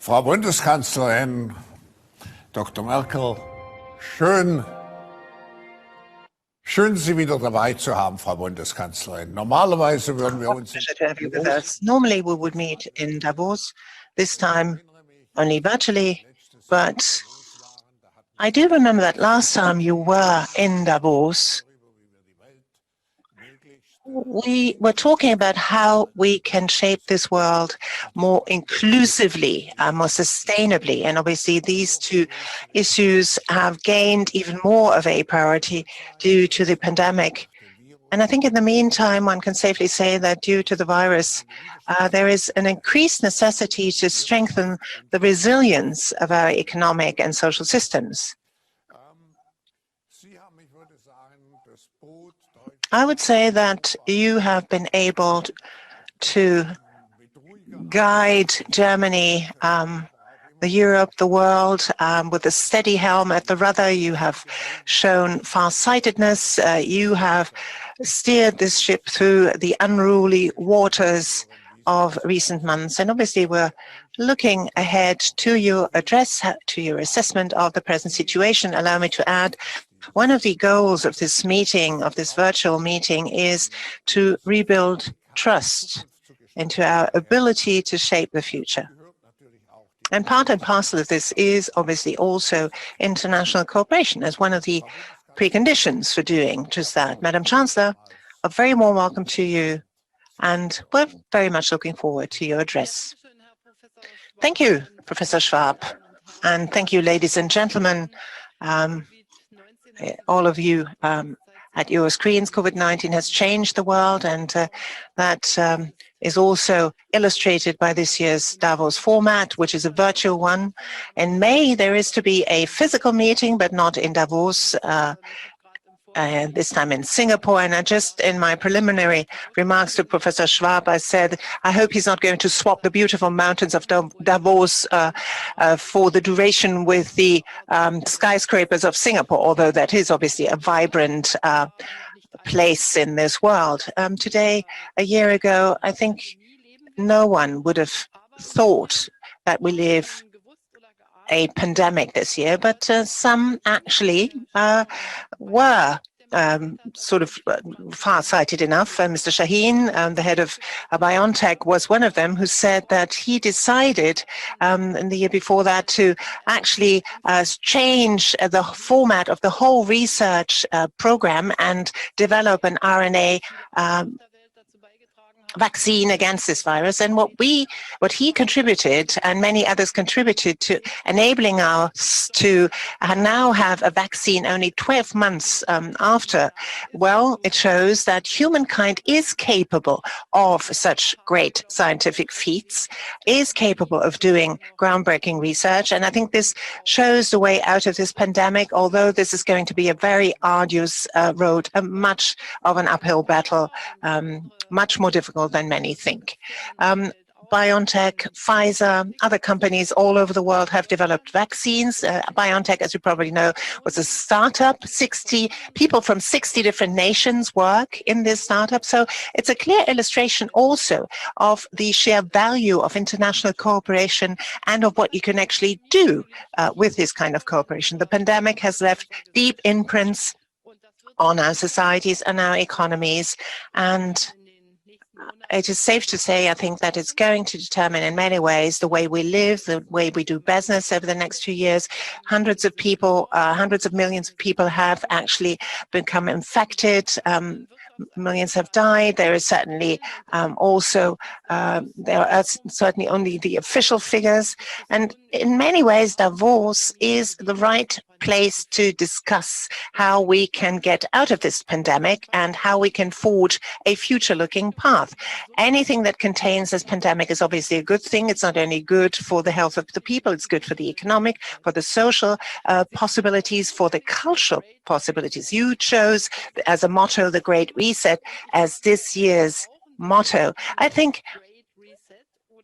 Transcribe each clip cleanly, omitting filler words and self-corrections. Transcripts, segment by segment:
Frau Bundeskanzlerin Dr. Merkel, schön Sie wieder dabei zu haben, Frau Bundeskanzlerin. Normalerweise würden wir uns... Pleasure to have you with us. Normally we would meet in Davos, this time only virtually, but I do remember that last time you were in Davos, we were talking about how we can shape this world more inclusively, more sustainably. And obviously these two issues have gained even more of a priority due to the pandemic. And I think in the meantime, one can safely say that due to the virus, there is an increased necessity to strengthen the resilience of our economic and social systems. I would say that you have been able to guide Germany, the Europe, the world, with a steady helm at the rudder. You have shown far-sightedness. You have steered this ship through the unruly waters of recent months. And obviously, we're looking ahead to your address, to your assessment of the present situation. Allow me to add, one of the goals of this meeting, of this virtual meeting, is to rebuild trust into our ability to shape the future. And part and parcel of this is obviously also international cooperation as one of the preconditions for doing just that. Madam Chancellor, a very warm welcome to you, and we're very much looking forward to your address. Thank you, Professor Schwab, and thank you, ladies and gentlemen, all of you at your screens. COVID-19 has changed the world, and that is also illustrated by this year's Davos format, which is a virtual one. In May, there is to be a physical meeting, but not in Davos, this time in Singapore. And I just, in my preliminary remarks to Professor Schwab, I said, I hope he's not going to swap the beautiful mountains of Davos for the duration with the skyscrapers of Singapore, although that is obviously a vibrant place in this world. Today, a year ago, I think no one would have thought that we live a pandemic this year, but some actually were sort of far-sighted enough. Mr. Shaheen, the head of BioNTech, was one of them who said that he decided in the year before that to actually change the format of the whole research program and develop an RNA vaccine against this virus. And what he contributed and many others contributed to enabling us to now have a vaccine only 12 months after, well, it shows that humankind is capable of such great scientific feats, is capable of doing groundbreaking research. And I think this shows the way out of this pandemic, although this is going to be a very arduous road, much of an uphill battle, much more difficult than many think. BioNTech, Pfizer, other companies all over the world have developed vaccines. BioNTech, as you probably know, was a startup. 60 people from 60 different nations work in this startup. So it's a clear illustration also of the sheer value of international cooperation and of what you can actually do with this kind of cooperation. The pandemic has left deep imprints on our societies and our economies, and it is safe to say, I think, that it's going to determine in many ways the way we live, the way we do business over the next few years. Hundreds of people, hundreds of millions of people have actually become infected. Millions have died. There is certainly also, there are certainly only the official figures. And in many ways, Davos is the right place to discuss how we can get out of this pandemic and how we can forge a future-looking path. Anything that contains this pandemic is obviously a good thing. It's not only good for the health of the people, it's good for the economic, for the social possibilities, for the cultural possibilities. You chose as a motto the Great Reset as this year's motto. I think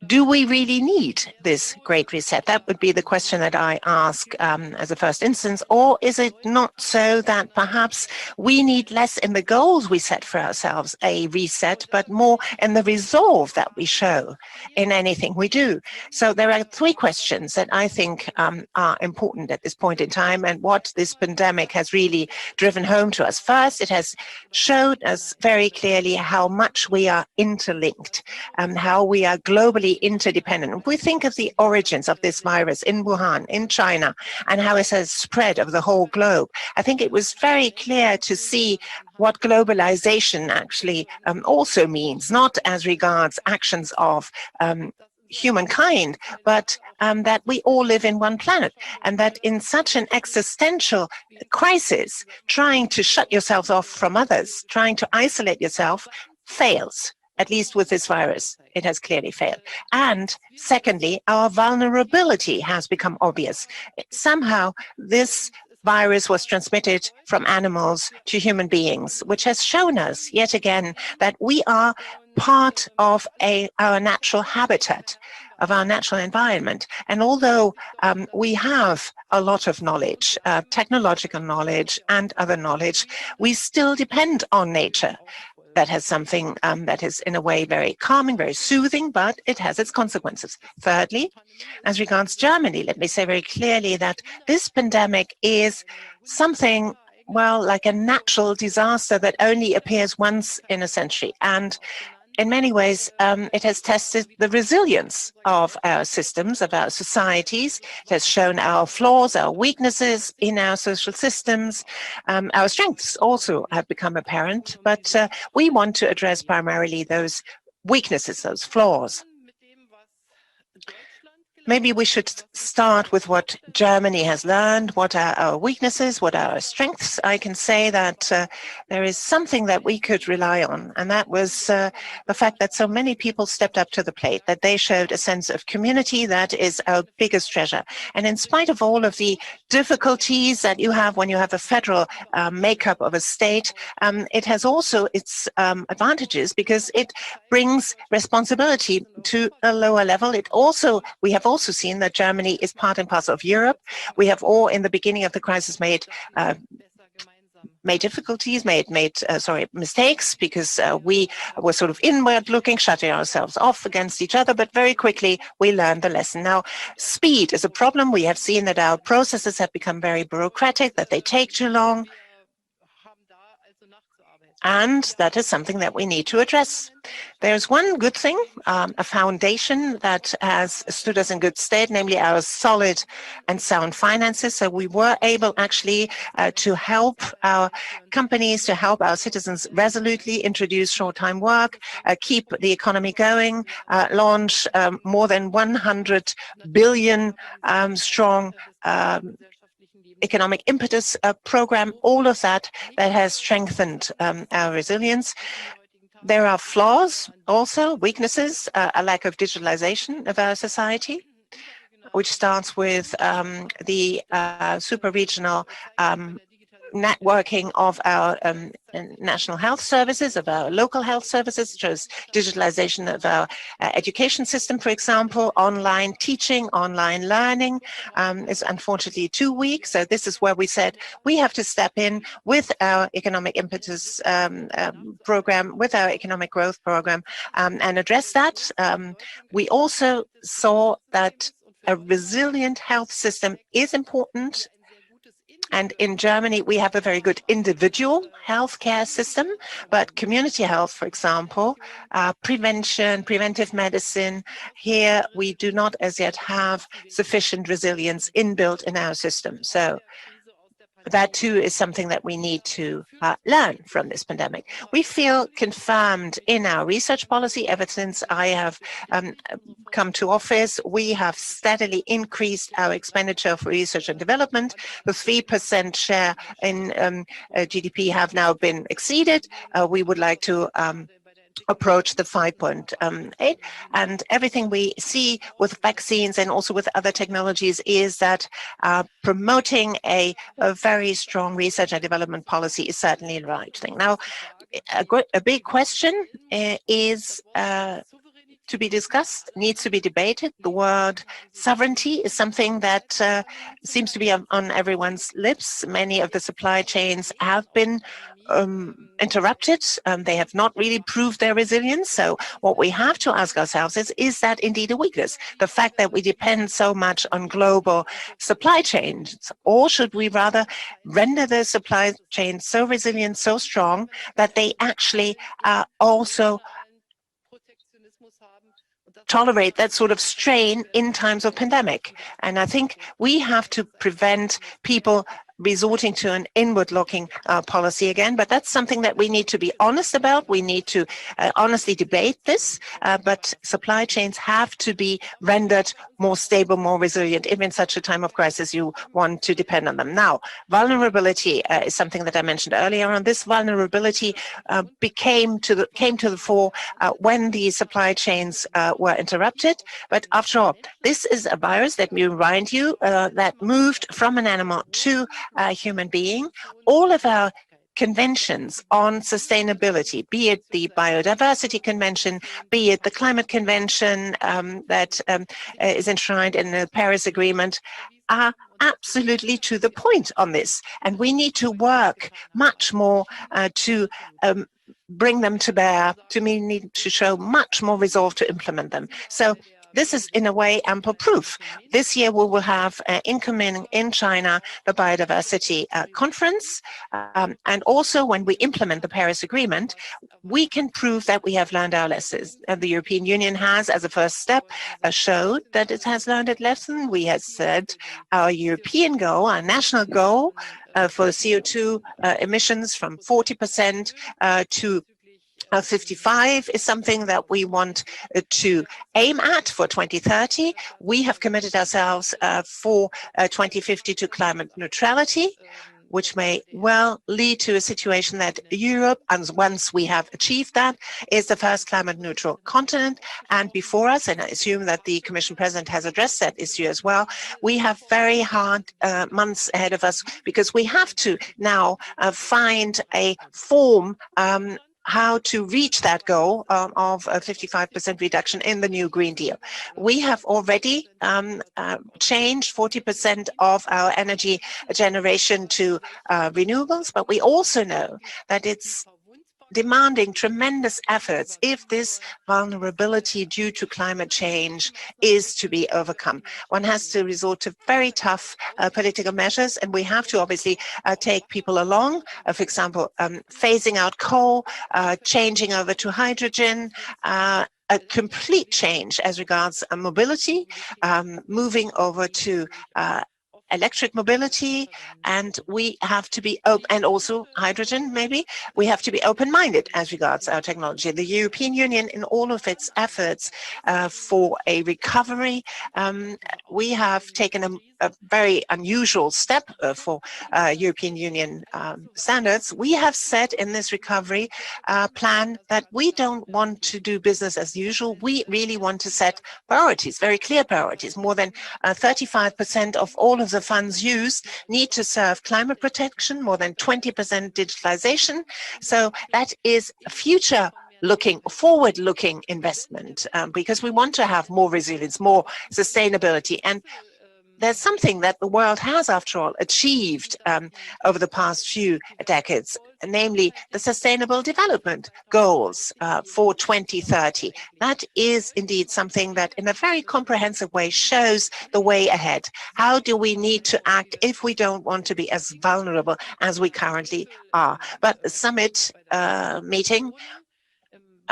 do we really need this great reset? That would be the question that I ask as a first instance. Or is it not so that perhaps we need less in the goals we set for ourselves, a reset, but more in the resolve that we show in anything we do? So there are three questions that I think are important at this point in time, and what this pandemic has really driven home to us. First, it has showed us very clearly how much we are interlinked, how we are globally interdependent. If we think of the origins of this virus in Wuhan, in China, and how it has spread over the whole globe, I think it was very clear to see what globalization actually also means, not as regards actions of humankind, but that we all live in one planet, and that in such an existential crisis, trying to shut yourself off from others, trying to isolate yourself, fails. At least with this virus, it has clearly failed. And secondly, our vulnerability has become obvious. Somehow, this virus was transmitted from animals to human beings, which has shown us yet again that we are part of our natural habitat, of our natural environment. And although we have a lot of knowledge, technological knowledge and other knowledge, we still depend on nature. That has something that is in a way very calming, very soothing, but it has its consequences. Thirdly, as regards Germany, let me say very clearly that this pandemic is something, well, like a natural disaster that only appears once in a century. And in many ways, it has tested the resilience of our systems, of our societies. It has shown our flaws, our weaknesses in our social systems. Our strengths also have become apparent, but we want to address primarily those weaknesses, those flaws. Maybe we should start with what Germany has learned, what are our weaknesses, what are our strengths. I can say that there is something that we could rely on, and that was the fact that so many people stepped up to the plate, that they showed a sense of community. That is our biggest treasure. And in spite of all of the difficulties that you have when you have a federal makeup of a state, it has also its advantages, because it brings responsibility to a lower level. We have also seen that Germany is part and parcel of Europe. We have all, in the beginning of the crisis, made mistakes, because we were sort of inward looking, shutting ourselves off against each other, but very quickly we learned the lesson. Now, speed is a problem. We have seen that our processes have become very bureaucratic, that they take too long. And that is something that we need to address. There's one good thing, a foundation that has stood us in good stead, namely our solid and sound finances. So we were able actually to help our companies, to help our citizens resolutely introduce short-time work, keep the economy going, launch more than 100 billion strong economic impetus program, all of that has strengthened our resilience. There are flaws also, weaknesses, a lack of digitalization of our society, which starts with the super-regional networking of our national health services, of our local health services, such as digitalization of our education system, for example. Online teaching, online learning is unfortunately too weak. So this is where we said we have to step in with our economic impetus program, with our economic growth program, and address that. We also saw that a resilient health system is important. And in Germany, we have a very good individual healthcare system, but community health, for example, preventive medicine, here we do not as yet have sufficient resilience inbuilt in our system. So that too is something that we need to learn from this pandemic. We feel confirmed in our research policy. Ever since I have come to office, we have steadily increased our expenditure for research and development. The 3% share in GDP have now been exceeded. We would like to approach the 5.8, and everything we see with vaccines and also with other technologies is that promoting a very strong research and development policy is certainly the right thing. Now, a big question is to be discussed, needs to be debated. The word sovereignty is something that seems to be on everyone's lips. Many of the supply chains have been interrupted. They have not really proved their resilience. So what we have to ask ourselves is that indeed a weakness? The fact that we depend so much on global supply chains, or should we rather render the supply chains so resilient, so strong that they actually also tolerate that sort of strain in times of pandemic? And I think we have to prevent people resorting to an inward-looking policy again, but that's something that we need to be honest about. We need to honestly debate this, but supply chains have to be rendered more stable, more resilient. If in such a time of crisis you want to depend on them. Now, vulnerability is something that I mentioned earlier on. This vulnerability came to the fore when the supply chains were interrupted. But after all, this is a virus, let me remind you, that moved from an animal to a human being. All of our conventions on sustainability, be it the Biodiversity Convention, be it the Climate Convention that is enshrined in the Paris Agreement, are absolutely to the point on this. And we need to work much more to bring them to bear, we need to show much more resolve to implement them. So this is, in a way, ample proof. This year we will have incoming in China the Biodiversity Conference. And also when we implement the Paris Agreement, we can prove that we have learned our lessons. The European Union has, as a first step, showed that it has learned its lesson. We have said our European goal, our national goal for CO2 emissions from 40% to 55 is something that we want to aim at for 2030. We have committed ourselves for 2050 to climate neutrality, which may well lead to a situation that Europe, and once we have achieved that, is the first climate neutral continent. And before us, and I assume that the Commission President has addressed that issue as well, we have very hard months ahead of us, because we have to now find a form how to reach that goal of a 55% reduction in the new Green Deal. We have already changed 40% of our energy generation to renewables, but we also know that it's demanding tremendous efforts if this vulnerability due to climate change is to be overcome. One has to resort to very tough political measures, and we have to obviously take people along. For example, phasing out coal, changing over to hydrogen, a complete change as regards mobility, moving over to electric mobility, and we have to be open, and also hydrogen maybe. We have to be open-minded as regards our technology. The European Union, in all of its efforts for a recovery, we have taken a very unusual step for European Union standards. We have said in this recovery plan that we don't want to do business as usual. We really want to set priorities, very clear priorities. More than 35% of all of the funds used need to serve climate protection, more than 20% digitalization. So that is a future-looking, forward-looking investment, because we want to have more resilience, more sustainability. And there's something that the world has, after all, achieved over the past few decades, namely the Sustainable Development Goals for 2030. That is indeed something that in a very comprehensive way shows the way ahead. How do we need to act if we don't want to be as vulnerable as we currently are? But the summit meeting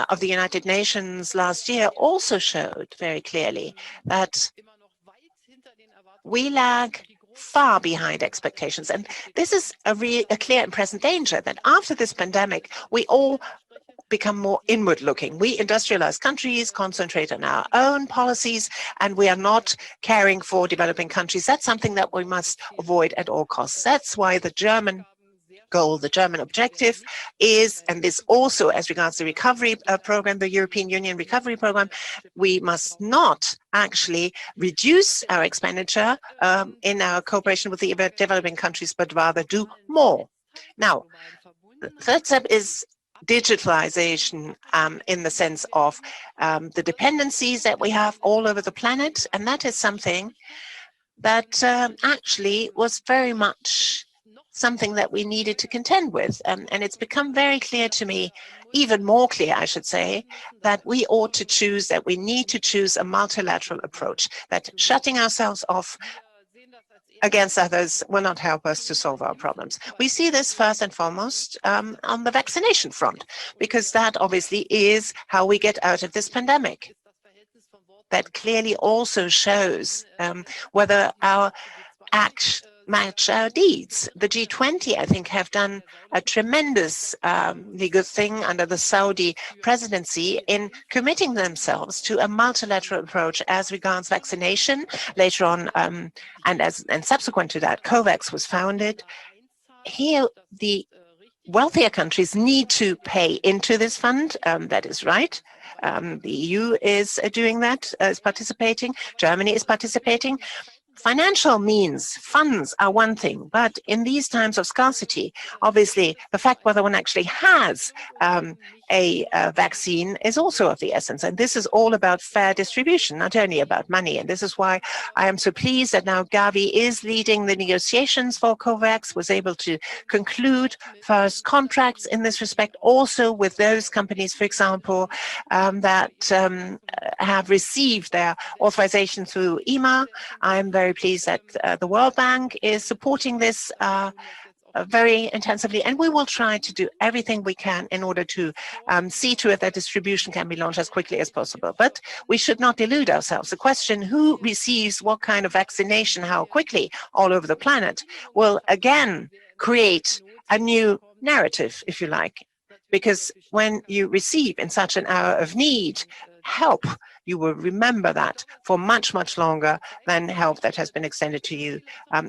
of the United Nations last year also showed very clearly that we lag far behind expectations. And this is a clear and present danger, that after this pandemic, we all become more inward-looking. We industrialized countries concentrate on our own policies, and we are not caring for developing countries. That's something that we must avoid at all costs. That's why the German goal, the German objective is, and this also as regards the recovery program, the European Union recovery program, we must not actually reduce our expenditure in our cooperation with the developing countries, but rather do more. Now, the third step is digitalization in the sense of the dependencies that we have all over the planet. And that is something that actually was very much something that we needed to contend with. And it's become very clear to me, even more clear, I should say, that we ought to choose, that we need to choose a multilateral approach, that shutting ourselves off against others will not help us to solve our problems. We see this first and foremost on the vaccination front, because that obviously is how we get out of this pandemic. That clearly also shows whether our acts match our deeds. The G20, I think, have done a tremendously good thing under the Saudi presidency in committing themselves to a multilateral approach as regards vaccination. Later on, and subsequent to that, COVAX was founded. Here, the wealthier countries need to pay into this fund. That is right. The EU is doing that, is participating. Germany is participating. Financial means, funds are one thing, but in these times of scarcity, obviously, the fact whether one actually has a vaccine is also of the essence. And this is all about fair distribution, not only about money. And this is why I am so pleased that now Gavi is leading the negotiations for COVAX, was able to conclude first contracts in this respect, also with those companies, for example, that have received their authorization through EMA. I'm very pleased that the World Bank is supporting this very intensively, and we will try to do everything we can in order to see to it that distribution can be launched as quickly as possible. But we should not delude ourselves. The question who receives what kind of vaccination, how quickly, all over the planet, will again create a new narrative, if you like. Because when you receive in such an hour of need help, you will remember that for much, much longer than help that has been extended to you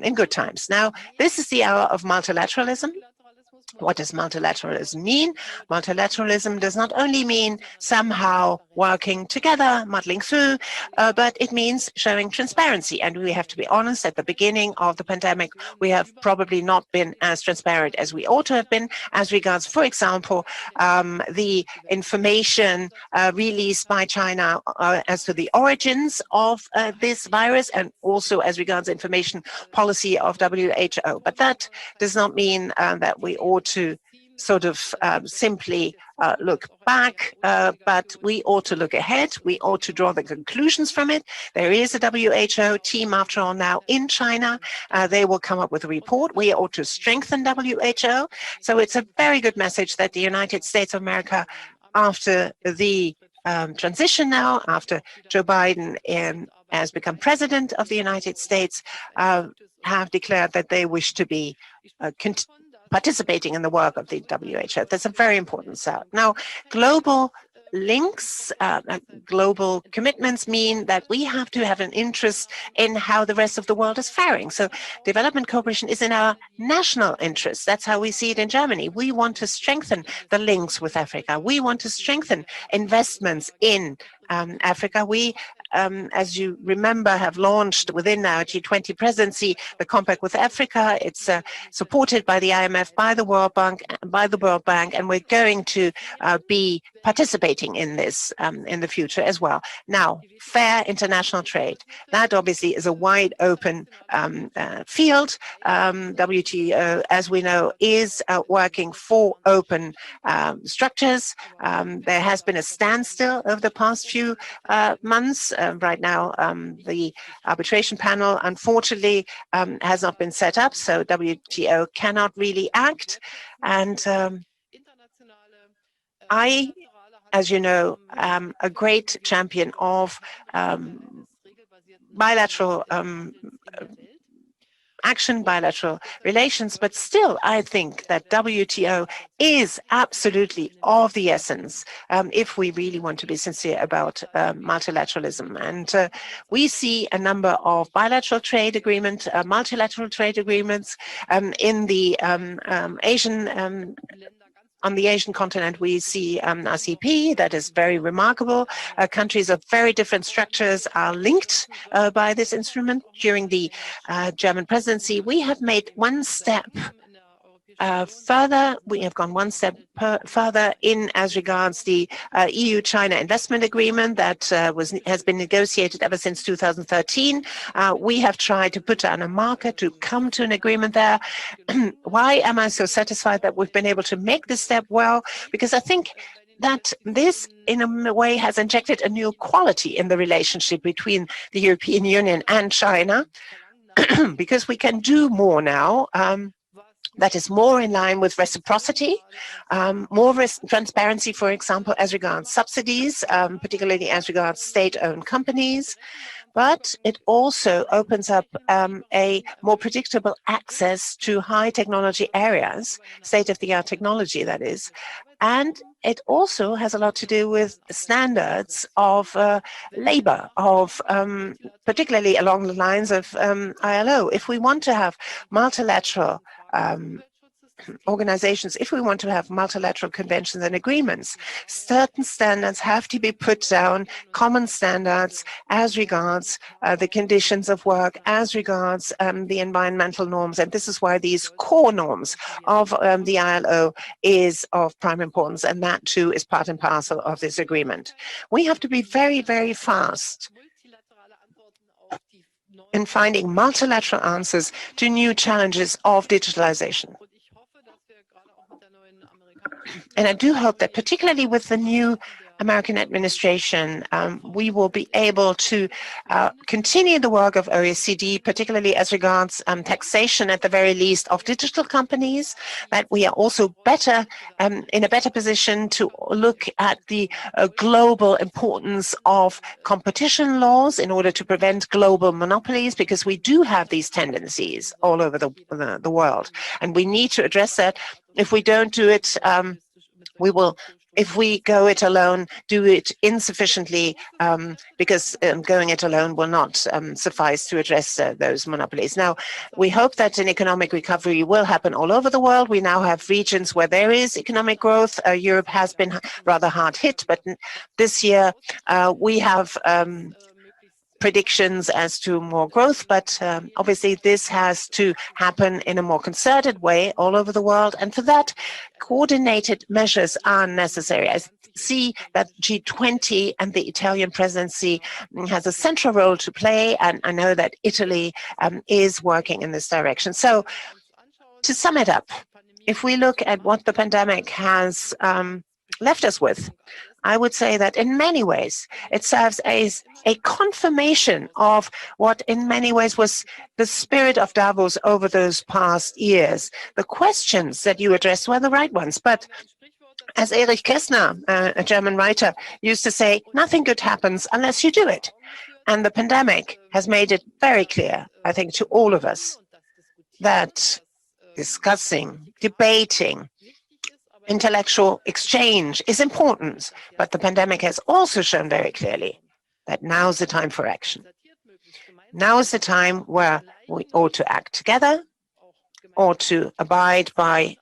in good times. Now, this is the hour of multilateralism. What does multilateralism mean? Multilateralism does not only mean somehow working together, muddling through, but it means showing transparency. And we have to be honest, at the beginning of the pandemic, we have probably not been as transparent as we ought to have been as regards, for example, the information released by China as to the origins of this virus, and also as regards information policy of WHO. But that does not mean that we ought to sort of simply look back, but we ought to look ahead. We ought to draw the conclusions from it. There is a WHO team, after all, now in China. They will come up with a report. We ought to strengthen WHO. So it's a very good message that the United States of America, after the transition now, after Joe Biden has become president of the United States, have declared that they wish to be participating in the work of the WHO. That's a very important start. Now, global links, global commitments mean that we have to have an interest in how the rest of the world is faring. So development cooperation is in our national interest. That's how we see it in Germany. We want to strengthen the links with Africa. We want to strengthen investments in Africa. We, as you remember, have launched within our G20 presidency the Compact with Africa. It's supported by the IMF, by the World Bank, and we're going to be participating in this in the future as well. Now, fair international trade. That obviously is a wide open field. WTO, as we know, is working for open structures. There has been a standstill over the past few months. Right now, the arbitration panel, unfortunately, has not been set up, so WTO cannot really act. And I, as you know, am a great champion of bilateral action, bilateral relations, but still I think that WTO is absolutely of the essence if we really want to be sincere about multilateralism. And we see a number of bilateral trade agreements, multilateral trade agreements in the on the Asian continent. We see RCP, that is very remarkable. Countries of very different structures are linked by this instrument. During the German presidency, we have made one step Further, we have gone one step further in as regards the EU-China investment agreement that has been negotiated ever since 2013. We have tried to put down a marker to come to an agreement there. Why am I so satisfied that we've been able to make this step? Well, because I think that this, in a way, has injected a new quality in the relationship between the European Union and China, because we can do more now. That is more in line with reciprocity, more transparency, for example, as regards subsidies, particularly as regards state-owned companies. But it also opens up a more predictable access to high technology areas, state-of-the-art technology, that is. And it also has a lot to do with standards of labor, of particularly along the lines of ILO. If we want to have multilateral organizations, if we want to have multilateral conventions and agreements, certain standards have to be put down, common standards as regards the conditions of work, as regards the environmental norms. And this is why these core norms of the ILO is of prime importance. And that too is part and parcel of this agreement. We have to be very, very fast in finding multilateral answers to new challenges of digitalization. And I do hope that particularly with the new American administration, we will be able to continue the work of OECD, particularly as regards taxation at the very least of digital companies, that we are also better in a better position to look at the global importance of competition laws in order to prevent global monopolies, because we do have these tendencies all over the world. And we need to address that. If we don't do it, we will, if we go it alone, do it insufficiently, because going it alone will not suffice to address those monopolies. Now, we hope that an economic recovery will happen all over the world. We now have regions where there is economic growth. Europe has been rather hard hit, but this year we have predictions as to more growth, but obviously this has to happen in a more concerted way all over the world, and for that, coordinated measures are necessary. I see that G20 and the Italian presidency has a central role to play, and I know that Italy is working in this direction. So, to sum it up, if we look at what the pandemic has left us with, I would say that in many ways it serves as a confirmation of what in many ways was the spirit of Davos over those past years. The questions that you addressed were the right ones, but as Erich Kästner, a German writer, used to say, nothing good happens unless you do it. And the pandemic has made it very clear, I think, to all of us that discussing, debating, intellectual exchange is important, but the pandemic has also shown very clearly that now's the time for action. Now is the time where we ought to act together, or to abide by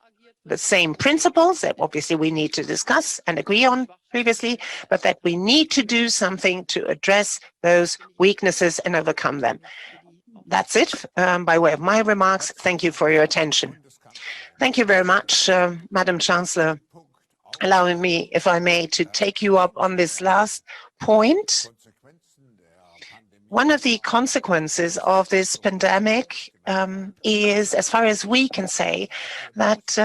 the same principles that obviously we need to discuss and agree on previously, but that we need to do something to address those weaknesses and overcome them. That's it by way of my remarks. Thank you for your attention. Thank you very much, Madam Chancellor, allowing me, if I may, to take you up on this last point. One of the consequences of this pandemic is, as far as we can say, that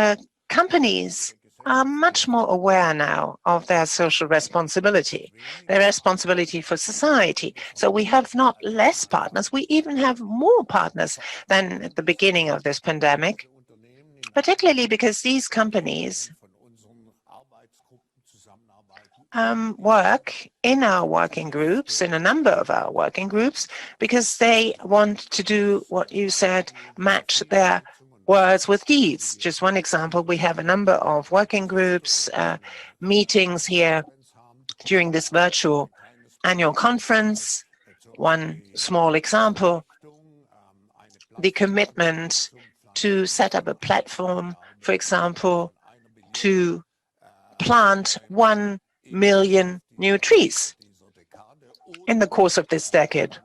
companies are much more aware now of their social responsibility, their responsibility for society. So we have not less partners, we even have more partners than at the beginning of this pandemic. Particularly because these companies work in our working groups, in a number of our working groups, because they want to do what you said, match their words with deeds. Just one example, we have a number of working groups, meetings here during this virtual annual conference. One small example, the commitment to set up a platform, for example, to plant 1 million new trees in the course of this decade.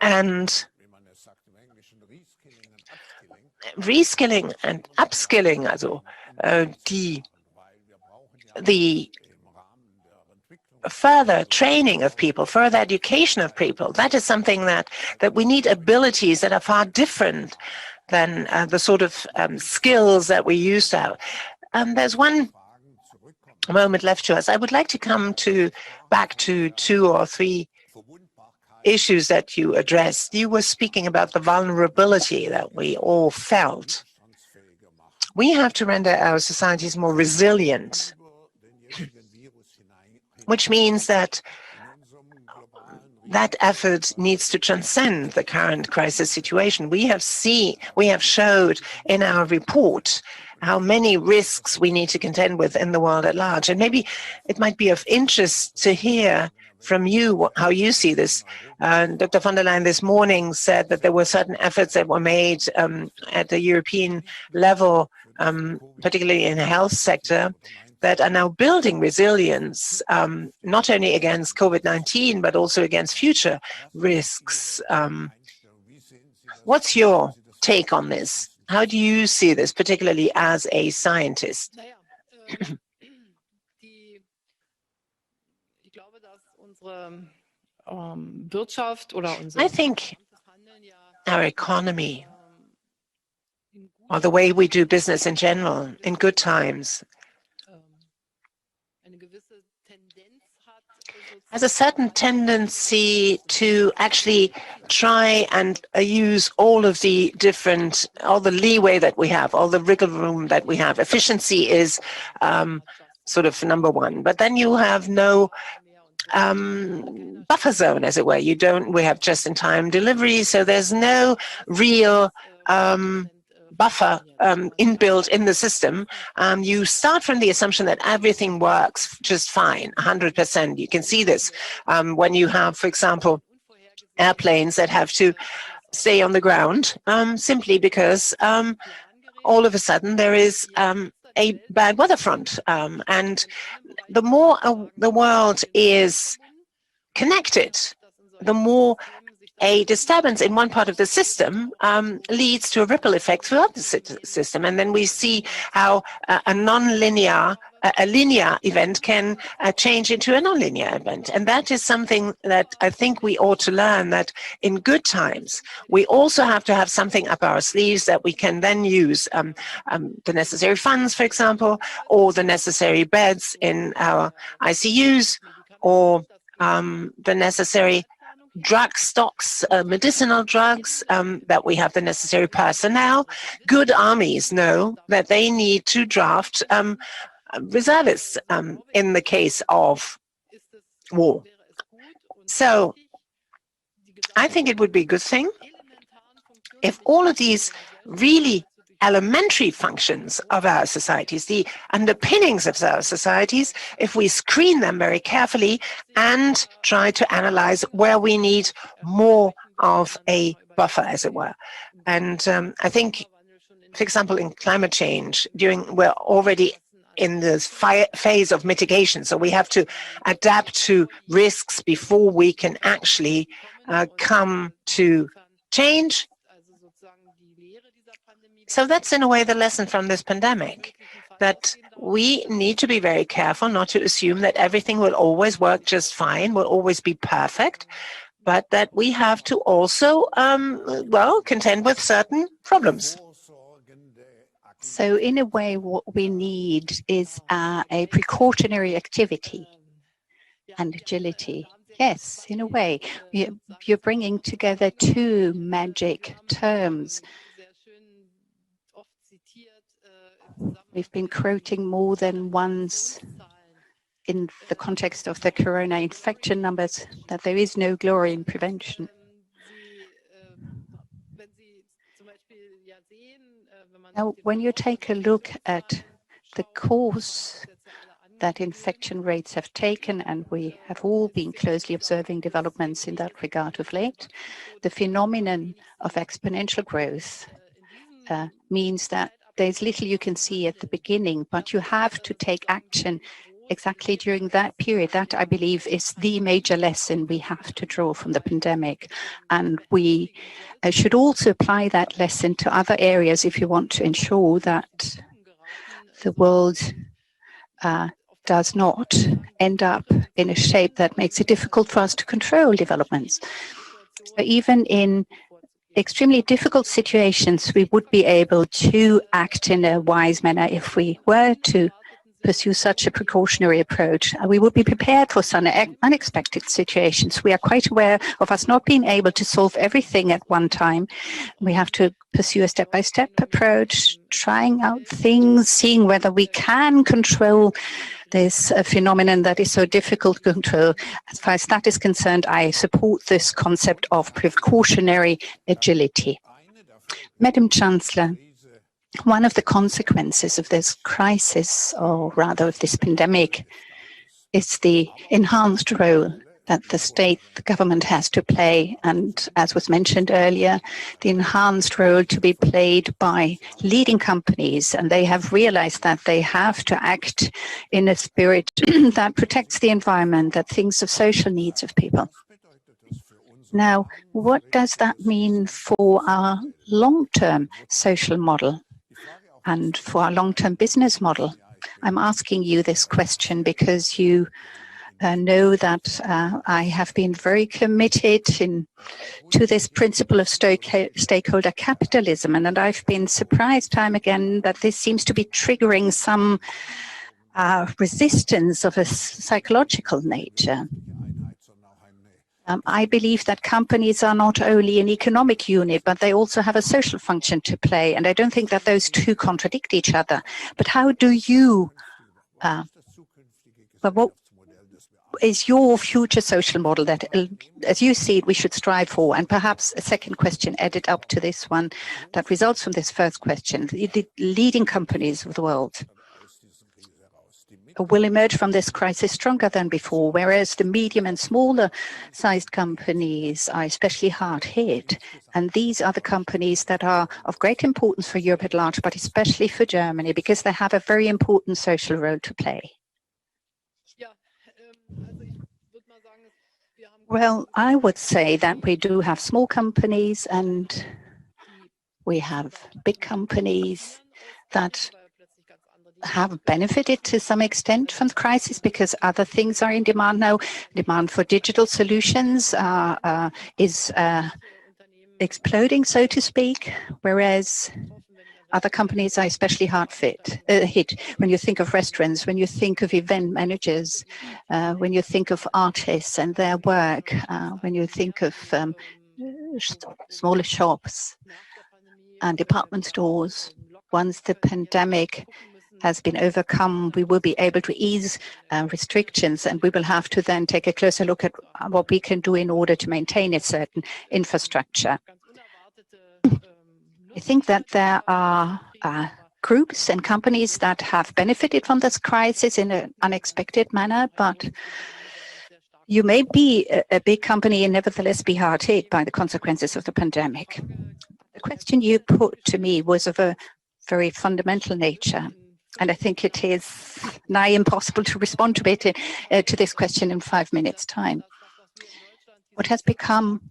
and reskilling and upskilling, also the further training of people, further education of people, that is something that we need abilities that are far different than the sort of skills that we used to have. There's one moment left to us. I would like to come back to 2 or 3 issues that you addressed. You were speaking about the vulnerability that we all felt. We have to render our societies more resilient, which means that effort needs to transcend the current crisis situation. We have showed in our report how many risks we need to contend with in the world at large. And maybe it might be of interest to hear from you how you see this. Dr. von der Leyen this morning said that there were certain efforts that were made at the European level, particularly in the health sector, that are now building resilience, not only against COVID-19, but also against future risks. What's your take on this? How do you see this, particularly as a scientist? I think our economy, or the way we do business in general, in good times, has a certain tendency to actually try and use all the leeway that we have, all the wiggle room that we have. Efficiency is sort of number one, but then you have no buffer zone, as it were. We have just-in-time delivery, so there's no real buffer inbuilt in the system. You start from the assumption that everything works just fine, 100%. You can see this when you have, for example, airplanes that have to stay on the ground simply because all of a sudden there is a bad weather front. And the more the world is connected, the more a disturbance in one part of the system leads to a ripple effect throughout the system. And then we see how a linear event can change into a nonlinear event. And that is something that I think we ought to learn, that in good times, we also have to have something up our sleeves that we can then use, the necessary funds, for example, or the necessary beds in our ICUs, or the necessary drug stocks, medicinal drugs, that we have the necessary personnel. Good armies know that they need to draft reservists in the case of war. So I think it would be a good thing if all of these really elementary functions of our societies, the underpinnings of our societies, if we screen them very carefully and try to analyze where we need more of a buffer, as it were. And I think, for example, in climate change, we're already in this phase of mitigation. So we have to adapt to risks before we can actually come to change. So that's in a way the lesson from this pandemic, that we need to be very careful not to assume that everything will always work just fine, will always be perfect, but that we have to also, contend with certain problems. So in a way, what we need is a precautionary activity and agility. Yes, in a way, you're bringing together 2 magic terms. We've been quoting more than once in the context of the corona infection numbers that there is no glory in prevention. Now, when you take a look at the course that infection rates have taken, and we have all been closely observing developments in that regard of late, the phenomenon of exponential growth means that there's little you can see at the beginning, but you have to take action exactly during that period. That, I believe, is the major lesson we have to draw from the pandemic. And we should also apply that lesson to other areas if you want to ensure that the world does not end up in a shape that makes it difficult for us to control developments. So even in extremely difficult situations, we would be able to act in a wise manner if we were to pursue such a precautionary approach. We would be prepared for some unexpected situations. We are quite aware of us not being able to solve everything at one time. We have to pursue a step-by-step approach, trying out things, seeing whether we can control this phenomenon that is so difficult to control. As far as that is concerned, I support this concept of precautionary agility. Madam Chancellor, one of the consequences of this crisis, or rather of this pandemic, is the enhanced role that the government has to play. And as was mentioned earlier, the enhanced role to be played by leading companies. And they have realized that they have to act in a spirit that protects the environment, that thinks of social needs of people. Now, what does that mean for our long-term social model and for our long-term business model? I'm asking you this question because you know that I have been very committed to this principle of stakeholder capitalism, and I've been surprised time again that this seems to be triggering some resistance of a psychological nature. I believe that companies are not only an economic unit, but they also have a social function to play. And I don't think that those two contradict each other. But how do you, what is your future social model that, as you see it, we should strive for? And perhaps a second question added up to this one that results from this first question. The leading companies of the world will emerge from this crisis stronger than before, whereas the medium and smaller sized companies are especially hard hit. And these are the companies that are of great importance for Europe at large, but especially for Germany, because they have a very important social role to play. Well, I would say that we do have small companies and we have big companies that have benefited to some extent from the crisis because other things are in demand now. Demand for digital solutions is exploding, so to speak, whereas other companies are especially hard hit. When you think of restaurants, when you think of event managers, when you think of artists and their work, when you think of smaller shops and department stores, once the pandemic has been overcome, we will be able to ease restrictions, and we will have to then take a closer look at what we can do in order to maintain a certain infrastructure. I think that there are groups and companies that have benefited from this crisis in an unexpected manner, but you may be a big company and nevertheless be hard hit by the consequences of the pandemic. The question you put to me was of a very fundamental nature. And I think it is nigh impossible to respond to it to this question in 5 minutes' time. What has become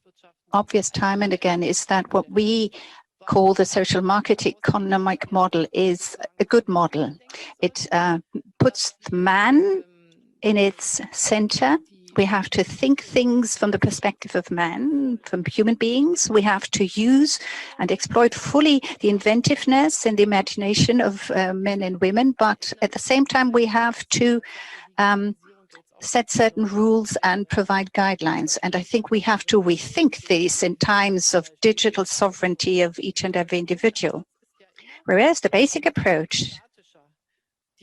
obvious time and again is that what we call the social market economic model is a good model. It puts the man in its center. We have to think things from the perspective of man, from human beings. We have to use and exploit fully the inventiveness and the imagination of men and women. But at the same time, we have to set certain rules and provide guidelines. And I think we have to rethink this in times of digital sovereignty of each and every individual. Whereas the basic approach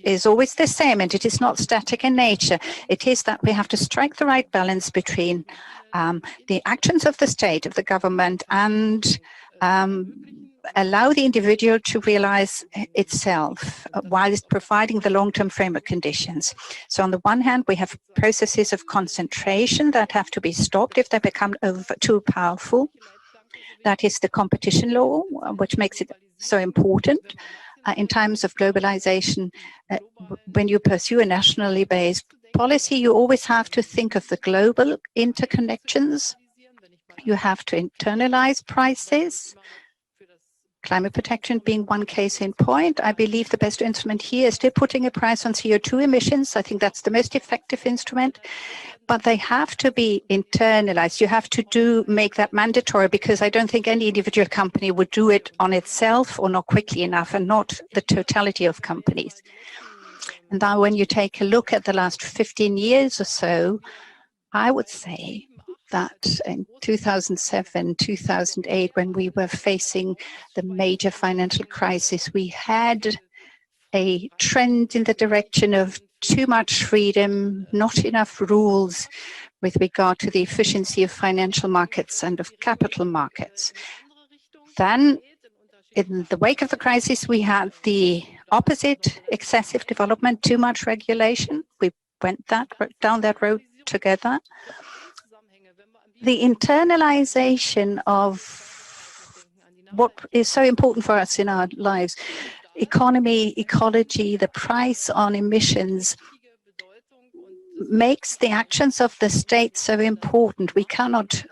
is always the same, and it is not static in nature. It is that we have to strike the right balance between the actions of the state, of the government, and allow the individual to realize itself while it's providing the long-term framework conditions. So on the one hand, we have processes of concentration that have to be stopped if they become too powerful. That is the competition law, which makes it so important. in times of globalization, when you pursue a nationally based policy, you always have to think of the global interconnections. You have to internalize prices. Climate protection being one case in point. I believe the best instrument here is still putting a price on CO2 emissions. I think that's the most effective instrument, but they have to be internalized. You have to make that mandatory, because I don't think any individual company would do it on itself or not quickly enough, and not the totality of companies. And now when you take a look at the last 15 years or so, I would say that in 2007, 2008, when we were facing the major financial crisis, we had a trend in the direction of too much freedom, not enough rules with regard to the efficiency of financial markets and of capital markets. Then, in the wake of the crisis, we had the opposite, excessive development, too much regulation. We went down that road together. The internalization of what is so important for us in our lives, economy, ecology, the price on emissions, makes the actions of the state so important. We cannot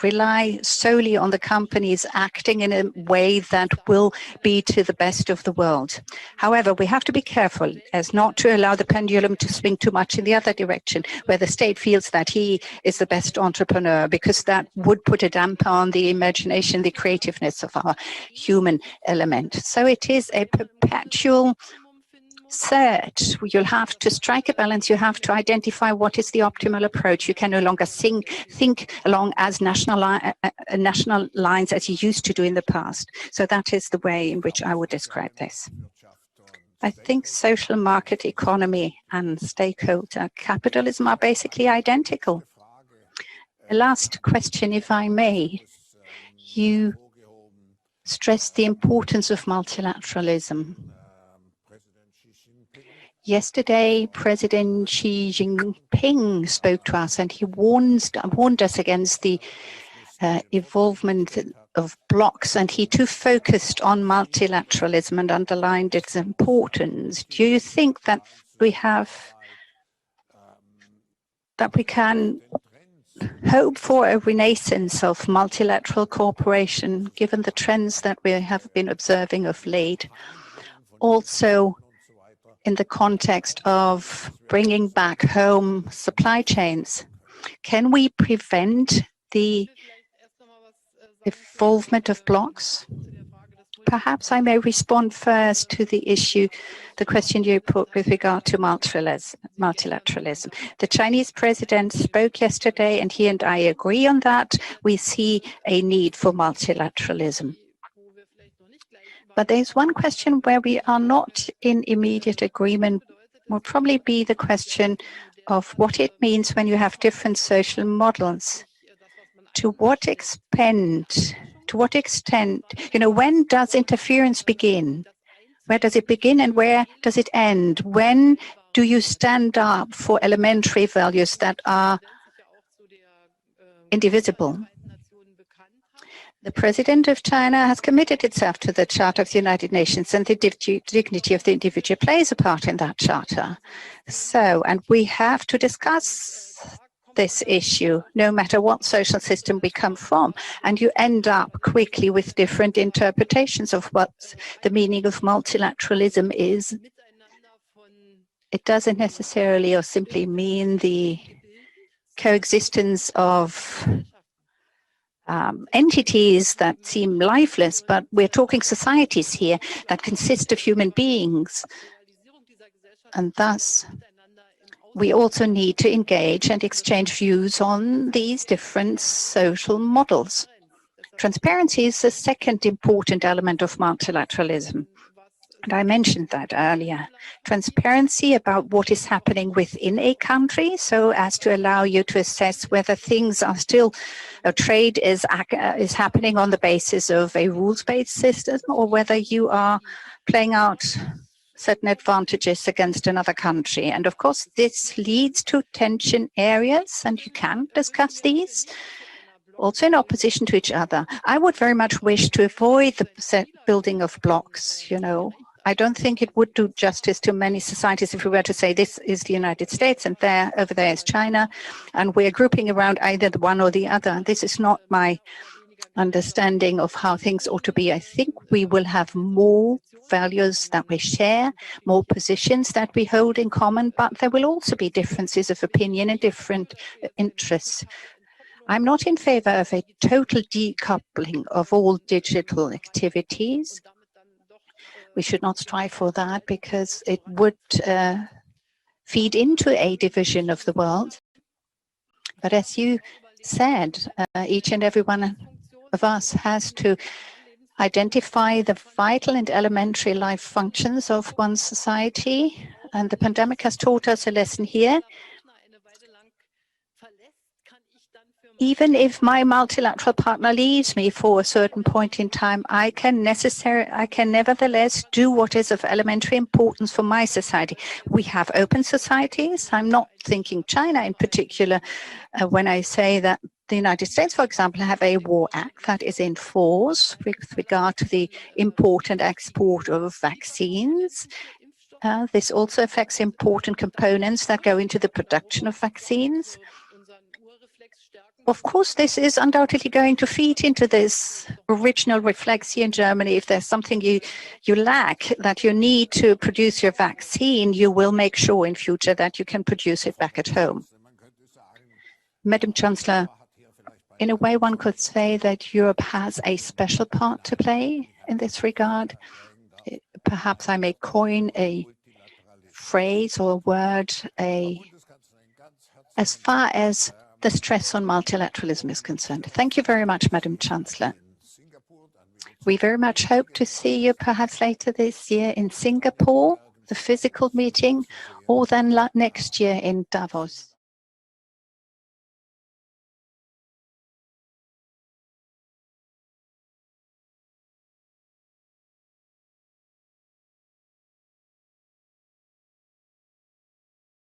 rely solely on the companies acting in a way that will be to the best of the world. However, we have to be careful as not to allow the pendulum to swing too much in the other direction, where the state feels that he is the best entrepreneur, because that would put a damper on the imagination, the creativeness of our human element. So it is a perpetual search. You'll have to strike a balance. You have to identify what is the optimal approach. You can no longer think along as national lines as you used to do in the past. So that is the way in which I would describe this. I think social market economy and stakeholder capitalism are basically identical. The last question, if I may. You stressed the importance of multilateralism. Yesterday, President Xi Jinping spoke to us, and he warned us against the involvement of blocs, and he too focused on multilateralism and underlined its importance. Do you think that we can hope for a renaissance of multilateral cooperation, given the trends that we have been observing of late? Also, in the context of bringing back home supply chains, can we prevent the involvement of blocs? Perhaps I may respond first to the question you put with regard to multilateralism. The Chinese president spoke yesterday, and he and I agree on that. We see a need for multilateralism. But there's one question where we are not in immediate agreement, will probably be the question of what it means when you have different social models. To what extent, when does interference begin? Where does it begin and where does it end? When do you stand up for elementary values that are indivisible? The President of China has committed itself to the Charter of the United Nations, and the dignity of the individual plays a part in that charter. So, and we have to discuss this issue, no matter what social system we come from. And you end up quickly with different interpretations of what the meaning of multilateralism is. It doesn't necessarily or simply mean the coexistence of entities that seem lifeless, but we're talking societies here that consist of human beings. And thus, we also need to engage and exchange views on these different social models. Transparency is the second important element of multilateralism. And I mentioned that earlier. Transparency about what is happening within a country, so as to allow you to assess whether things are still, trade is happening on the basis of a rules-based system, or whether you are playing out certain advantages against another country. And of course, this leads to tension areas, and you can discuss these also in opposition to each other. I would very much wish to avoid the building of blocks, I don't think it would do justice to many societies if we were to say this is the United States and over there is China, and we're grouping around either the one or the other. This is not my understanding of how things ought to be. I think we will have more values that we share, more positions that we hold in common, but there will also be differences of opinion and different interests. I'm not in favor of a total decoupling of all digital activities. We should not strive for that because it would feed into a division of the world. But as you said, each and every one of us has to identify the vital and elementary life functions of one's society. And the pandemic has taught us a lesson here. Even if my multilateral partner leaves me for a certain point in time, I can nevertheless do what is of elementary importance for my society. We have open societies. I'm not thinking China in particular when I say that the United States, for example, have a war act that is in force with regard to the import and export of vaccines. This also affects important components that go into the production of vaccines. Of course, this is undoubtedly going to feed into this original reflex here in Germany. If there's something you lack that you need to produce your vaccine, you will make sure in future that you can produce it back at home. Madam Chancellor, in a way, one could say that Europe has a special part to play in this regard. Perhaps I may coin a phrase or a word, as far as the stress on multilateralism is concerned. Thank you very much, Madam Chancellor. We very much hope to see you perhaps later this year in Singapore, the physical meeting, or then next year in Davos.